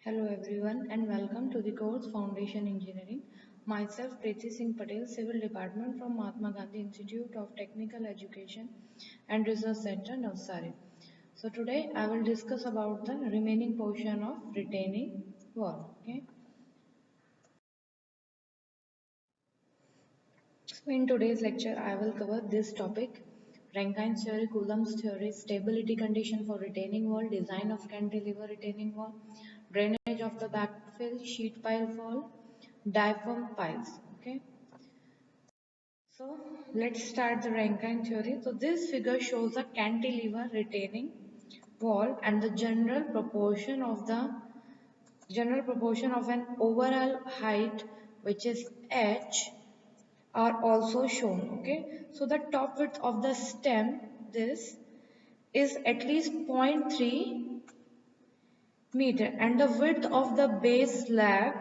Hello everyone and welcome to the course Foundation Engineering. Myself Preeti Singh Patel, Civil Department from Mahatma Gandhi Institute of Technical Education and Research Center, Navsari. So today I will discuss about the remaining portion of retaining wall. Okay. So in today's lecture I will cover this topic: Rankine's theory, Coulomb's theory, stability condition for retaining wall, design of cantilever retaining wall, drainage of the backfill, sheet pile fall, diaphragm piles. Okay, so let's start the Rankine theory. So this figure shows a cantilever retaining wall and the general proportion of an overall height, which is h, are also shown. Okay, so the top width of the stem, this is at least 0.3 meter, and the width of the base slab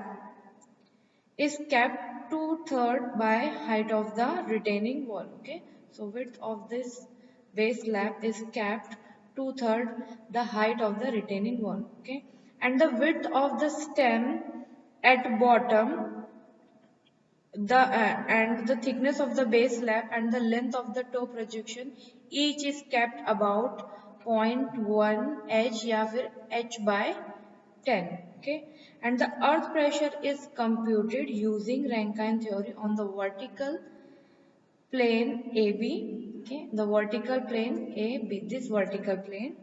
is kept 2/3 by height of the retaining wall. Okay, so width of this base slab is kept 2/3 the height of the retaining wall. Okay, and the width of the stem at bottom, and the thickness of the base slab and the length of the toe projection, each is kept about 0.1 h या फिर h by 10. Okay, and the earth pressure is computed using Rankine theory on the vertical plane AB. Okay, the vertical plane AB, this vertical plane,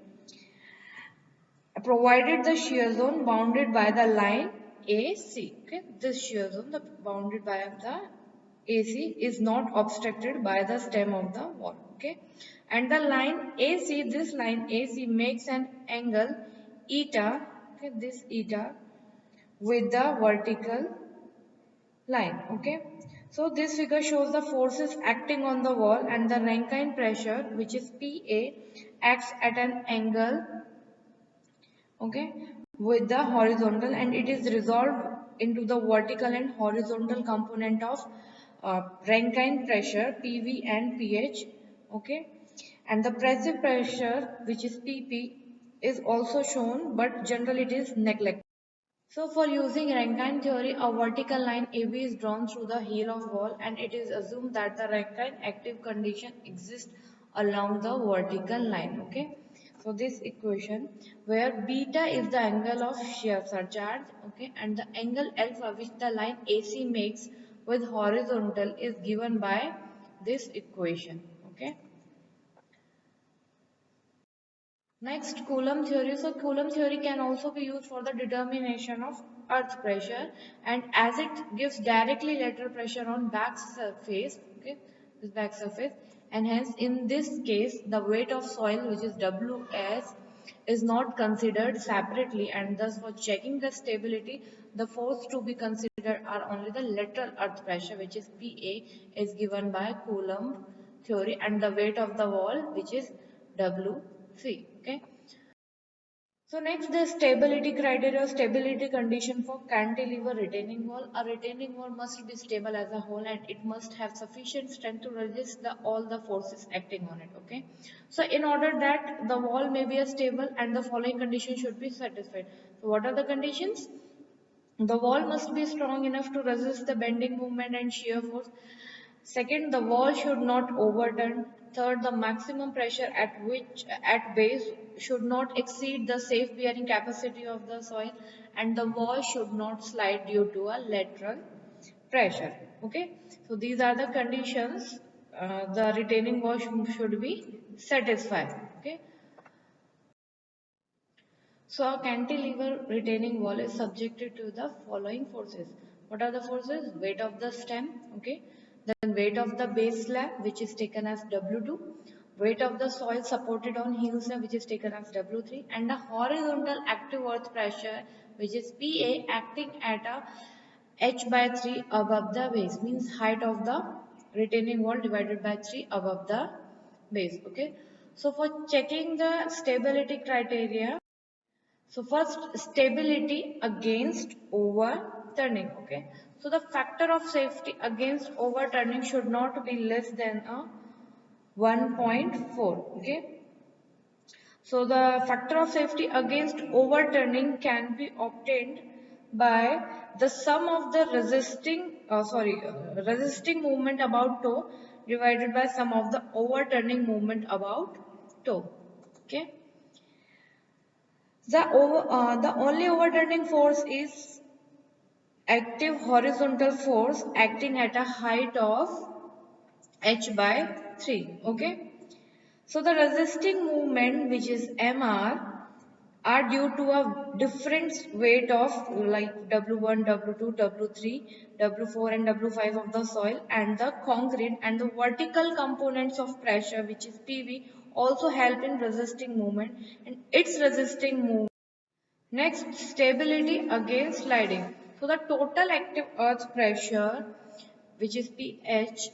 provided the shear zone bounded by the line AC. Okay, this shear zone, the bounded by the AC, is not obstructed by the stem of the wall. Okay, and the line AC, this line AC makes an angle eta. Okay, this eta with the vertical line. Okay, so this figure shows the forces acting on the wall, and the Rankine pressure, which is PA, acts at an angle, okay, with the horizontal, and it is resolved into the vertical and horizontal component of Rankine pressure, PV and PH. Okay, and the pressive pressure, which is PP, is also shown, but generally it is neglected. So for using Rankine theory, a vertical line AB is drawn through the heel of wall, and it is assumed that the Rankine active condition exists along the vertical line. Okay. So this equation, where beta is the angle of shear surcharge, okay, and the angle alpha which the line AC makes with horizontal is given by this equation. Okay. Next, Coulomb theory. So Coulomb theory can also be used for the determination of earth pressure, and as it gives directly lateral pressure on back surface, okay, this back surface, and hence in this case the weight of soil, which is WS, is not considered separately, and thus for checking the stability, the force to be considered are only the lateral earth pressure, which is PA, is given by Coulomb theory, and the weight of the wall, which is WC. Okay. So next, the stability criteria, stability condition for cantilever retaining wall. A retaining wall must be stable as a whole, and it must have sufficient strength to resist all the forces acting on it. Okay. So in order that the wall may be stable, and the following conditions should be satisfied. So what are the conditions? The wall must be strong enough to resist the bending movement and shear force. Second, the wall should not overturn. Third, the maximum pressure at base should not exceed the safe bearing capacity of the soil, and the wall should not slide due to a lateral pressure. Okay, so these are the conditions the retaining wall should be satisfied. Okay. So a cantilever retaining wall is subjected to the following forces. What are the forces? Weight of the stem, okay. Then weight of the base slab, which is taken as W2. Weight of the soil supported on heel slab, which is taken as W3. And a horizontal active earth pressure, which is PA, acting at a H by 3 above the base, means height of the retaining wall divided by 3 above the base, okay. So for checking the stability criteria, so first, stability against overturning. Okay. So the factor of safety against overturning should not be less than a 1.4. Okay. So the factor of safety against overturning can be obtained by the sum of the resisting movement about toe divided by sum of the overturning movement about toe. Okay. The only overturning force is active horizontal force acting at a height of h by 3. Okay. So the resisting movement, which is Mr, are due to a different weight of like W1, W2, W3, W4 and W5 of the soil and the concrete, and the vertical components of pressure, which is PV, also help in resisting movement and its resisting movement. Next, stability against sliding. So the total active earth pressure, which is pH,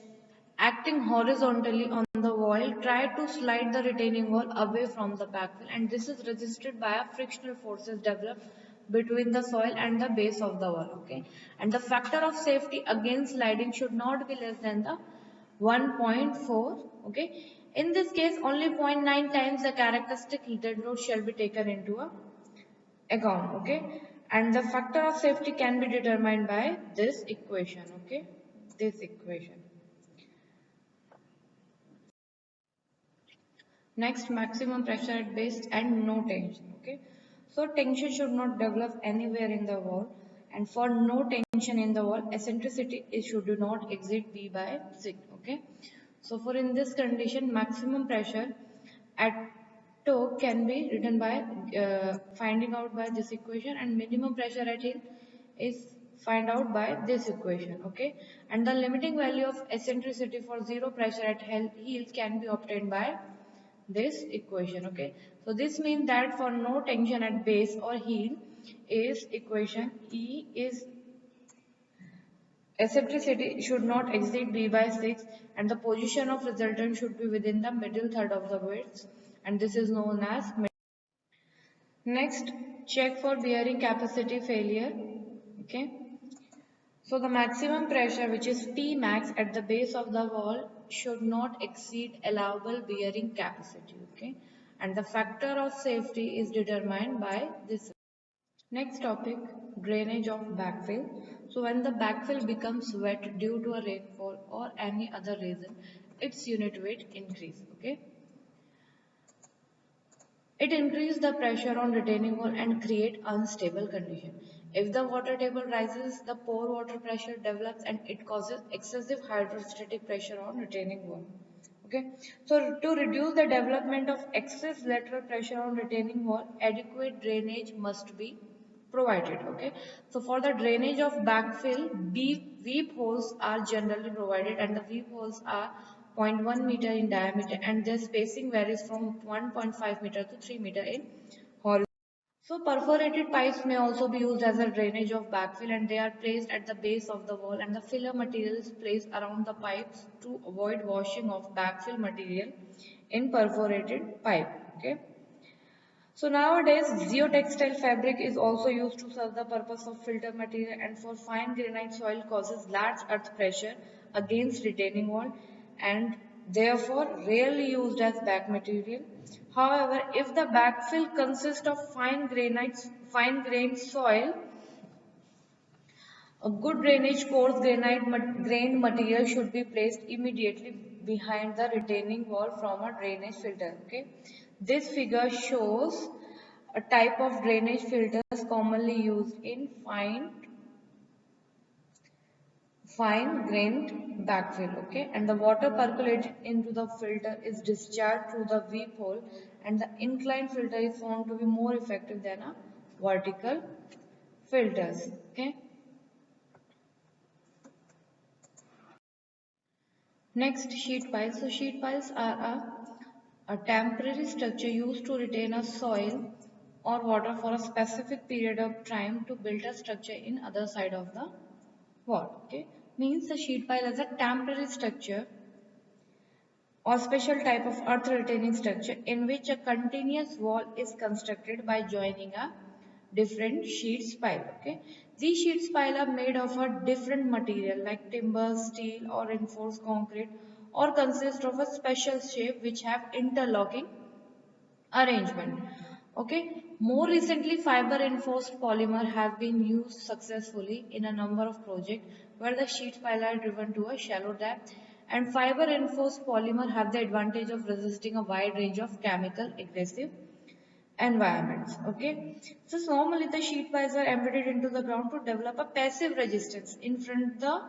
acting horizontally on the wall, try to slide the retaining wall away from the backfill, and this is resisted by a frictional forces developed between the soil and the base of the wall. Okay, and the factor of safety against sliding should not be less than the 1.4. Okay, in this case only 0.9 times the characteristic heated load shall be taken into account. Okay, and the factor of safety can be determined by this equation. Okay, this equation. Next, maximum pressure at base and no tension. Okay, so tension should not develop anywhere in the wall, and for no tension in the wall, eccentricity is should not exceed b by 6. Okay, so for in this condition, maximum pressure at toe can be written by finding out by this equation, and minimum pressure at heel is find out by this equation. Okay, and the limiting value of eccentricity for zero pressure at heels can be obtained by this equation. Okay, so this means that for no tension at base or heel is equation E is eccentricity should not exceed b by 6, and the position of resultant should be within the middle third of the width, and this is known as mid. Next, check for bearing capacity failure. Okay, so the maximum pressure, which is P max at the base of the wall, should not exceed allowable bearing capacity. Okay, and the factor of safety is determined by this. Next topic, drainage of backfill. So when the backfill becomes wet due to a rainfall or any other reason, its unit weight increase. Okay, it increases the pressure on retaining wall and create unstable condition. If the water table rises, the pore water pressure develops and it causes excessive hydrostatic pressure on retaining wall. Okay, so to reduce the development of excess lateral pressure on retaining wall, adequate drainage must be provided. Okay, so for the drainage of backfill, weep holes are generally provided, and the weep holes are 0.1 meter in diameter, and their spacing varies from 1.5 meter to 3 meter in horizontal. So perforated pipes may also be used as a drainage of backfill, and they are placed at the base of the wall, and the filler material is placed around the pipes to avoid washing of backfill material in perforated pipe. Okay. So nowadays, geotextile fabric is also used to serve the purpose of filter material, and for fine granite soil causes large earth pressure against retaining wall and therefore rarely used as back material. However, if the backfill consists of fine grained soil, a good drainage coarse grained material should be placed immediately behind the retaining wall from a drainage filter. Okay, this figure shows a type of drainage filters commonly used in fine grained backfill. Okay, and the water percolated into the filter is discharged through the weep hole, and the inclined filter is found to be more effective than a vertical filters. Okay. Next, sheet piles. So sheet piles are a temporary structure used to retain a soil or water for a specific period of time to build a structure in other side of the wall. Okay, means the sheet pile is a temporary structure or special type of earth retaining structure in which a continuous wall is constructed by joining a different sheets pile. Okay, these sheets pile are made of a different material like timber, steel or reinforced concrete, or consist of a special shape which have interlocking arrangement. Okay, more recently fiber reinforced polymer have been used successfully in a number of projects where the sheet pile are driven to a shallow depth, and fiber reinforced polymer have the advantage of resisting a wide range of chemical aggressive environments. Okay, so normally the sheet piles are embedded into the ground to develop a passive resistance in front the.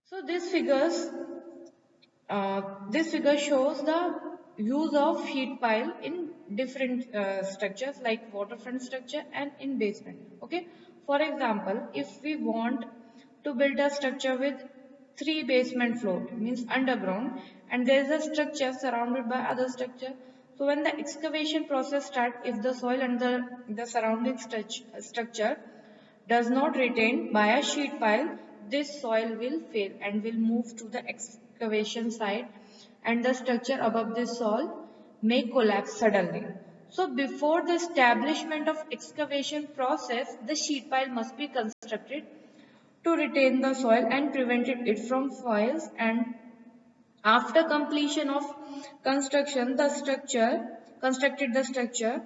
So this figure shows the use of sheet pile in different structures like waterfront structure and in basement. Okay, for example, if we want to build a structure with three basement floor, means underground, and there is a structure surrounded by other structure. So when the excavation process starts, if the soil under the surrounding structure does not retain by a sheet pile, this soil will fail and will move to the excavation site, and the structure above this soil may collapse suddenly. So before the establishment of excavation process, the sheet pile must be constructed to retain the soil and prevented it from falls, and after completion of constructed the structure,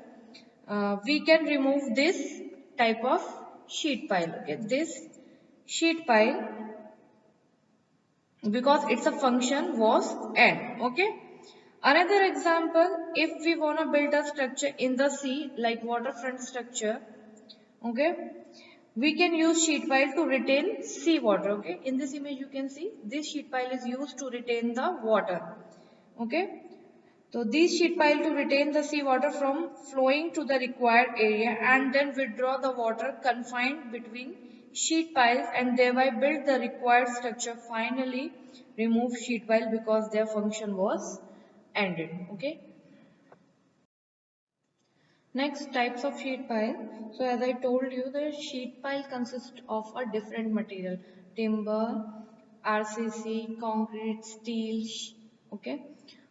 we can remove this type of sheet pile. Okay, this sheet pile, because its a function was end. Okay, another example, if we want to build a structure in the sea like waterfront structure, okay, we can use sheet pile to retain sea water. Okay, in this image you can see this sheet pile is used to retain the water. Okay, so these sheet pile to retain the seawater from flowing to the required area and then withdraw the water confined between sheet piles and thereby build the required structure. Finally, remove sheet pile because their function was ended. Okay. Next, types of sheet pile. So as I told you, the sheet pile consists of a different material: timber, RCC, concrete, steel. Okay.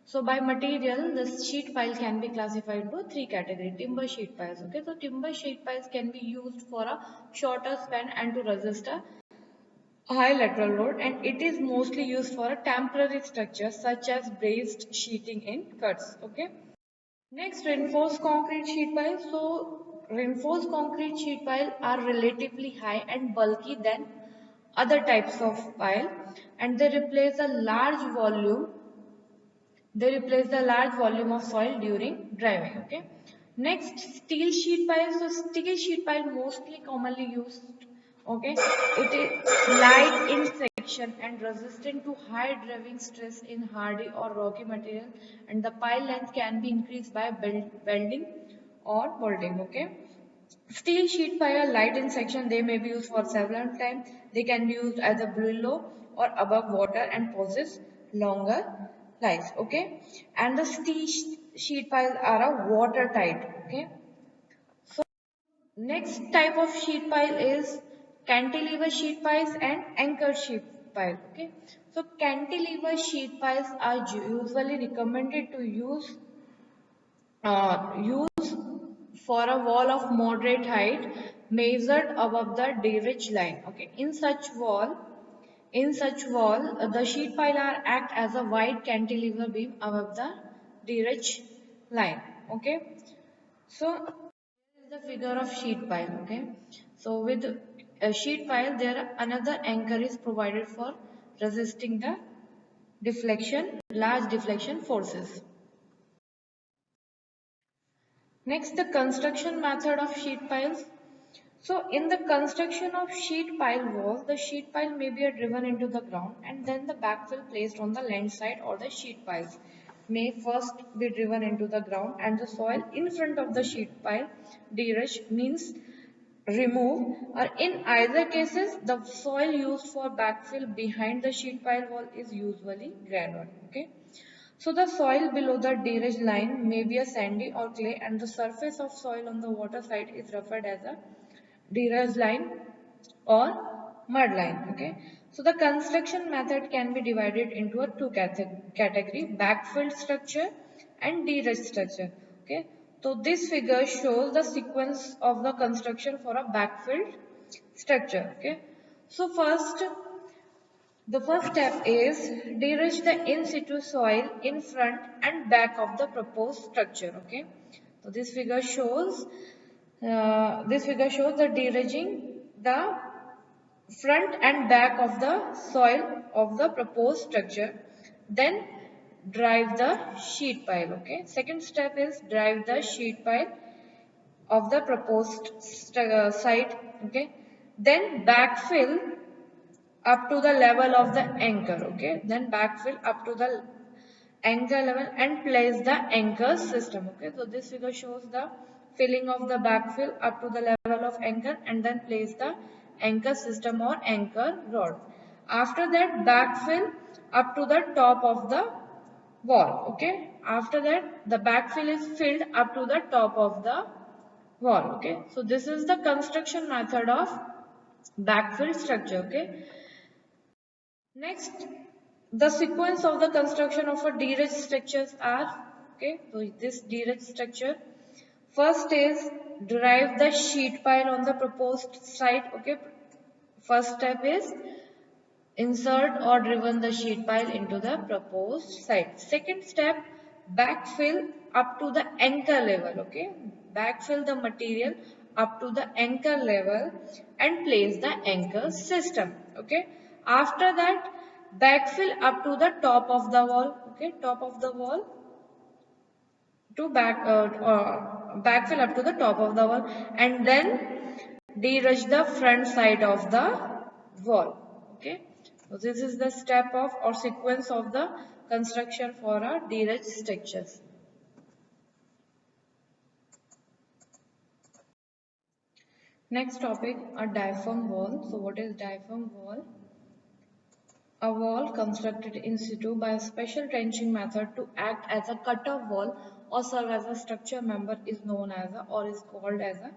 So by material, the sheet pile can be classified into three categories. Timber sheet piles. Okay. So timber sheet piles can be used for a shorter span and to resist a high lateral load, and it is mostly used for a temporary structure such as braced sheeting in cuts. Okay. Next, reinforced concrete sheet piles. So, reinforced concrete sheet pile are relatively high and bulky than other types of pile, and they replace a large volume. They replace the large volume of soil during driving. Okay. Next, steel sheet pile. So, steel sheet pile mostly commonly used. Okay, it is light in section and resistant to high driving stress in hardy or rocky material, and the pile length can be increased by welding or bolting. Okay, steel sheet pile are light in section. They may be used for several times. They can be used either below or above water and possess longer lives. Okay, and the steel sheet piles are a watertight. Okay. Next type of sheet pile is cantilever sheet piles and anchor sheet pile. Okay, so cantilever sheet piles are usually recommended to use for a wall of moderate height measured above the D-ridge line. Okay, in such wall, the sheet pile are act as a wide cantilever beam above the D-ridge line. Okay, so is the figure of sheet pile. Okay, so with a sheet pile there another anchor is provided for resisting the large deflection forces. Next, the construction method of sheet piles. So in the construction of sheet pile walls, the sheet pile may be driven into the ground and then the backfill placed on the land side, or the sheet piles may first be driven into the ground and the soil in front of the sheet pile de-ridge means remove, or in either cases the soil used for backfill behind the sheet pile wall is usually granular. Okay, so the soil below the de-ridge line may be a sandy or clay, and the surface of soil on the water side is referred as a de-ridge line or mud line. Okay, so the construction method can be divided into a two category: backfilled structure and de-ridge structure. Okay, so this figure shows the sequence of the construction for a backfilled structure. Okay, so first The first step is de-rich the in situ soil in front and back of the proposed structure. Okay, so this figure shows the de-riching the front and back of the soil of the proposed structure. Then drive the sheet pile. Okay, second step is drive the sheet pile of the proposed site. Okay, then backfill up to the level of the anchor. Okay, then backfill up to the anchor level and place the anchor system. Okay, so this figure shows the filling of the backfill up to the level of anchor and then place the anchor system or anchor rod. After that, backfill up to the top of the wall. Okay, after that the backfill is filled up to the top of the wall. Okay, so this is the construction method of backfill structure. Okay, next, the sequence of the construction of a de-ridge structures are, okay, so this de-ridge structure, first is derive the sheet pile on the proposed site. Okay, first step is insert or driven the sheet pile into the proposed site. Second step, backfill up to the anchor level. Okay, backfill the material up to the anchor level and place the anchor system. Okay, after that, backfill up to the top of the wall. Okay, top of the wall to backfill up to the top of the wall and then de-ridge the front side of the wall. Okay, so this is the step of or sequence of the construction for a de-ridge structures. Next topic, a diaphragm wall. So what is diaphragm wall? A wall constructed in situ by a special trenching method to act as a cut-off wall or serve as a structure member is known as a, or is called as a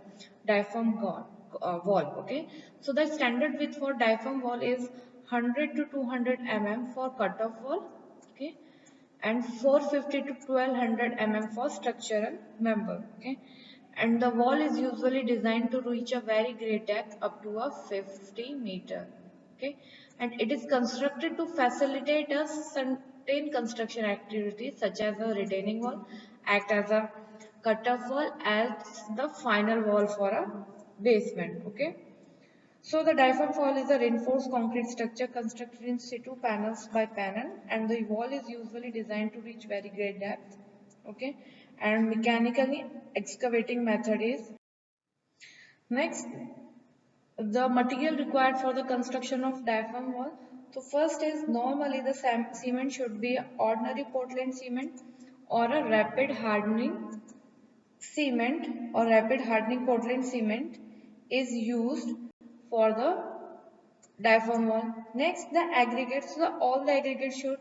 diaphragm wall. Okay, so the standard width for diaphragm wall is 100 to 200 mm for cut-off wall. Okay, and 450 to 1200 mm for structural member. Okay, and the wall is usually designed to reach a very great depth up to a 50 meter. Okay, and it is constructed to facilitate a certain construction activities such as a retaining wall, act as a cut-off wall, as the final wall for a basement. Okay, so the diaphragm wall is a reinforced concrete structure constructed in situ panels by panel, and the wall is usually designed to reach very great depth. Okay, and mechanically excavating method is next. The material required for the construction of diaphragm wall. So first is normally the cement should be ordinary Portland cement or a rapid hardening cement or rapid hardening Portland cement is used for the diaphragm wall. Next, the aggregates. So all the aggregates should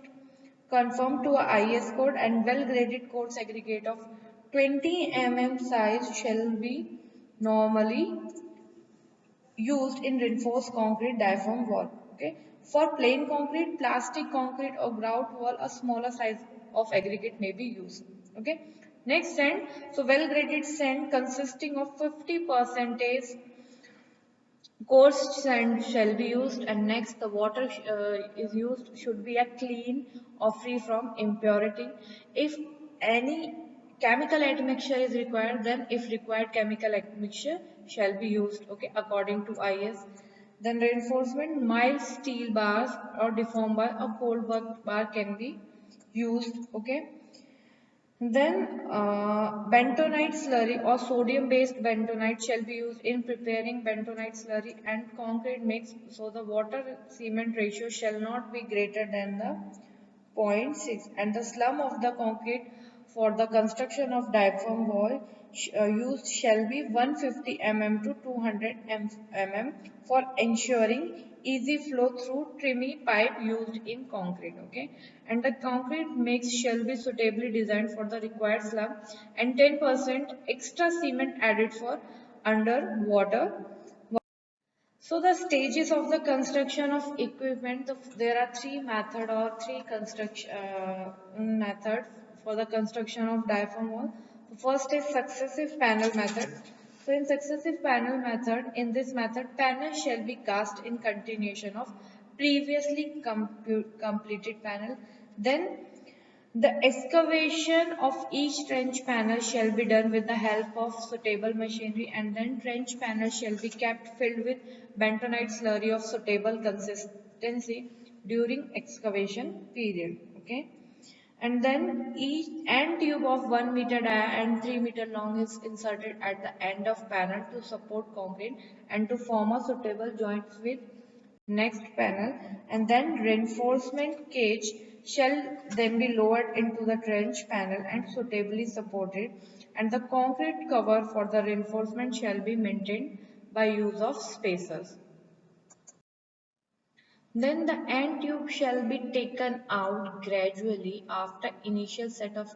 conform to a IS code, and well graded codes aggregate of 20 mm size shall be normally used in reinforced concrete diaphragm wall. Okay, for plain concrete, plastic concrete or grout wall, a smaller size of aggregate may be used. Okay, next sand. So well graded sand consisting of 50% coarse sand shall be used, and next the water is used should be a clean or free from impurity. If any chemical admixture is required, then if required chemical admixture shall be used. Okay, according to IS. Then reinforcement, mild steel bars or deformed bar or cold work bar can be used. Okay, then bentonite slurry or sodium based bentonite shall be used in preparing bentonite slurry and concrete mix. So the water cement ratio shall not be greater than the 0.6, and the slum of the concrete for the construction of diaphragm wall used shall be 150 mm to 200 mm for ensuring easy flow through trimmy pipe used in concrete. Okay, and the concrete mix shall be suitably designed for the required slab, and 10% extra cement added for underwater. So the stages of the construction of equipment, there are three method or three construction method for the construction of diaphragm wall. The first is successive panel method. So in successive panel method, in this method, panels shall be cast in continuation of previously completed panel. Then the excavation of each trench panel shall be done with the help of suitable machinery, and then trench panel shall be kept filled with bentonite slurry of suitable consistency during excavation period. Okay. And then each end tube of 1 meter dia and 3 meter long is inserted at the end of panel to support concrete and to form a suitable joints with next panel, and then reinforcement cage shall then be lowered into the trench panel and suitably supported, and the concrete cover for the reinforcement shall be maintained by use of spacers. Then the end tube shall be taken out gradually after initial set of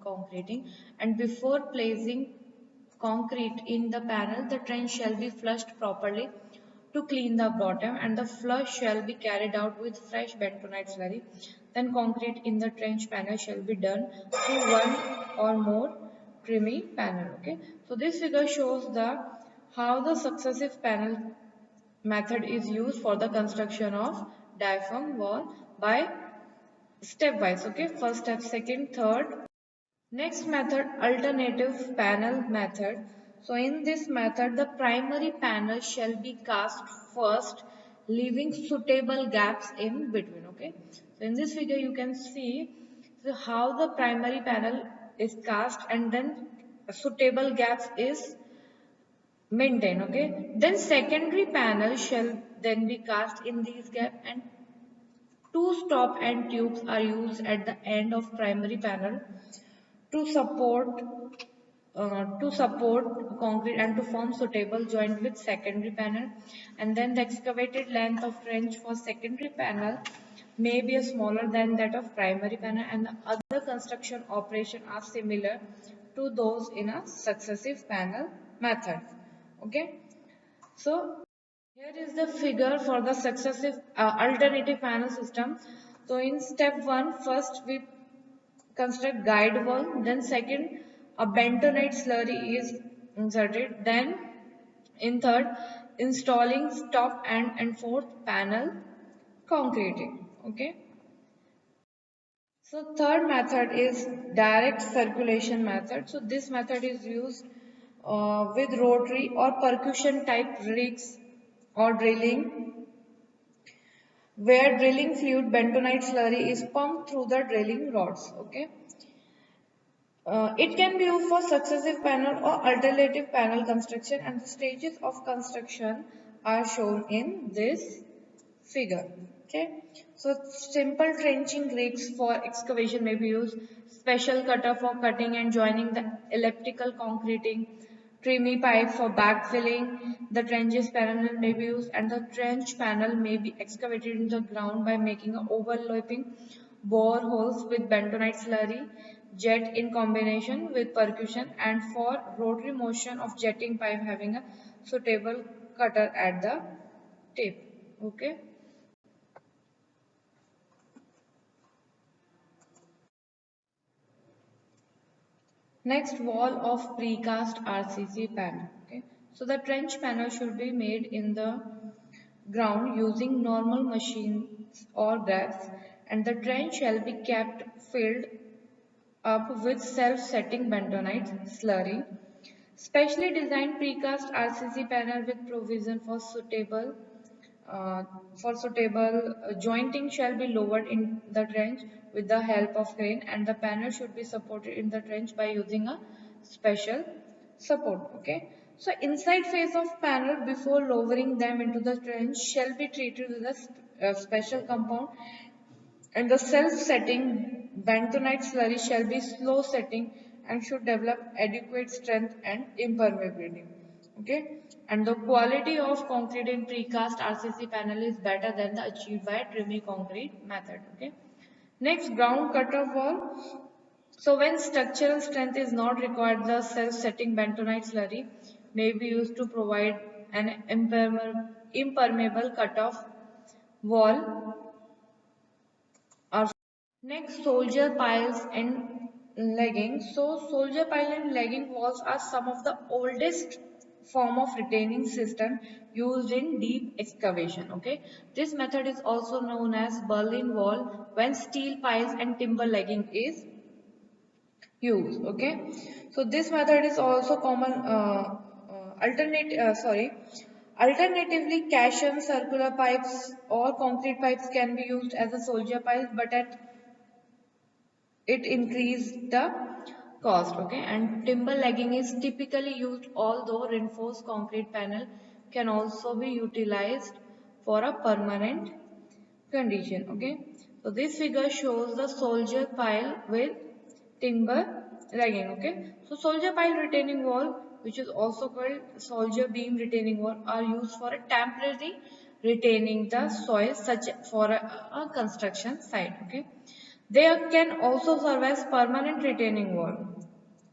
concreting, and before placing concrete in the panel, the trench shall be flushed properly to clean the bottom, and the flush shall be carried out with fresh bentonite slurry. Then concrete in the trench panel shall be done through one or more trimmy panel. Okay, so this figure shows the how the successive panel method is used for the construction of diaphragm wall by stepwise. Okay, first step, second, third. Next method, alternative panel method. So in this method, the primary panel shall be cast first, leaving suitable gaps in between. Okay, so in this figure you can see how the primary panel is cast, and then suitable gaps is maintain. Okay, then secondary panel shall then be cast in these gaps, and two stop end tubes are used at the end of primary panel to support concrete and to form suitable joint with secondary panel. And then the excavated length of trench for secondary panel may be smaller than that of primary panel, and the other construction operation are similar to those in a successive panel method. Okay, so here is the figure for the successive alternative panel system. So in step 1, first we construct guide wall, then second a bentonite slurry is inserted, then in third installing top and fourth panel concreting. Okay, so third method is direct circulation method. So this method is used with rotary or percussion type rigs or drilling, where drilling fluid bentonite slurry is pumped through the drilling rods. Okay, it can be used for successive panel or alternative panel construction, and the stages of construction are shown in this figure. Okay, so simple trenching rigs for excavation may be used, special cutter for cutting and joining the elliptical concreting, trimmy pipe for backfilling. The trenches panel may be used, and the trench panel may be excavated in the ground by making a overlapping bore holes with bentonite slurry jet in combination with percussion, and for rotary motion of jetting pipe having a suitable cutter at the tip. Okay. Next, wall of precast RCC panel. Okay, so the trench panel should be made in the ground using normal machines or grabs, and the trench shall be kept filled up with self-setting bentonite slurry. Specially designed precast RCC panel with provision uh, for suitable jointing shall be lowered in the trench with the help of crane, and the panel should be supported in the trench by using a special support. Okay, so inside face of panel before lowering them into the trench shall be treated with a special compound, and the self-setting bentonite slurry shall be slow setting and should develop adequate strength and impermeability. Okay, and the quality of concrete in precast RCC panel is better than the achieved by trimmy concrete method. Okay, next, ground cutter wall. So when structural strength is not required, the self-setting bentonite slurry may be used to provide an impermeable cut-off wall. Next, soldier piles and leggings. So soldier pile and legging walls are some of the oldest form of retaining system used in deep excavation. Okay, this method is also known as Berlin Wall when steel piles and timber legging is used. Okay, so this method is also common. Alternatively, caisson, circular pipes, or concrete pipes can be used as a soldier pile, but at it increased the cost. Okay, and timber legging is typically used, although reinforced concrete panel can also be utilized for a permanent condition. Okay, so this figure shows the soldier pile with timber legging. Okay, so soldier pile retaining wall, which is also called soldier beam retaining wall, are used for a temporary retaining the soil, such for a construction site. Okay, they can also serve as permanent retaining wall.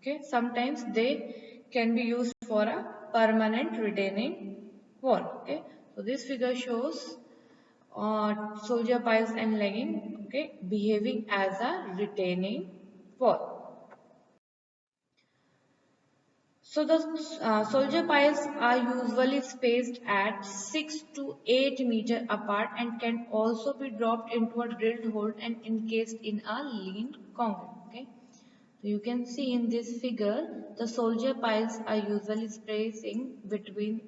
Okay, sometimes they can be used for a permanent retaining wall. Okay, so this figure shows soldier piles and legging, okay, behaving as a retaining wall. So the soldier piles are usually spaced at 6 to 8 meter apart and can also be dropped into a drilled hole and encased in a lean concrete. Okay, so you can see in this figure the soldier piles are usually spacing between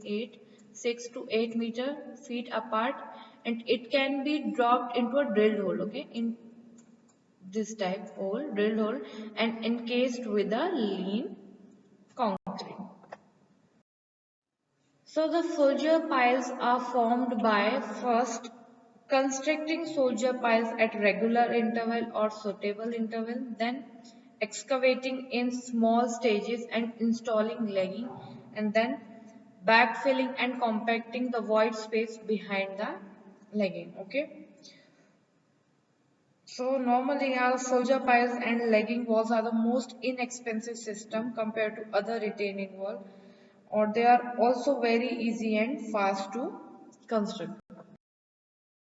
6 to 8 meter feet apart, and it can be dropped into a drilled hole. Okay, in this type hole, drilled hole, and encased with a lean concrete. So the soldier piles are formed by first constructing soldier piles at regular interval or suitable interval, then excavating in small stages and installing legging, and then backfilling and compacting the void space behind the legging. Okay. So normally our soldier piles and legging walls are the most inexpensive system compared to other retaining wall, or they are also very easy and fast to construct.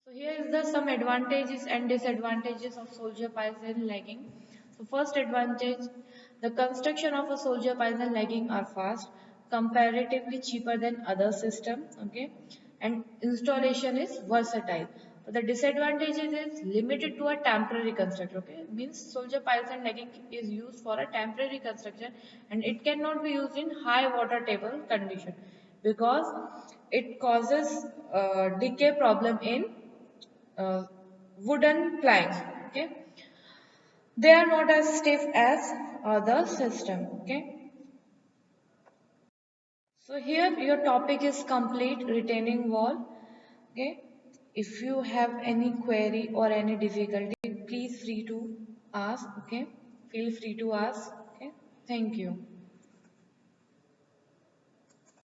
So here is the some advantages and disadvantages of soldier piles and legging. So first advantage, the construction of a soldier piles and legging are fast, comparatively cheaper than other system. Okay, and installation is versatile. But the disadvantages is limited to a temporary construction. Okay, means soldier piles and legging is used for a temporary construction and it cannot be used in high water table condition because it causes decay problem in uh, wooden planks. Okay, they are not as stiff as other system. Okay, so here your topic is complete retaining wall. Okay, if you have any query or any difficulty, please free to ask. Okay, feel free to ask. Okay, thank you.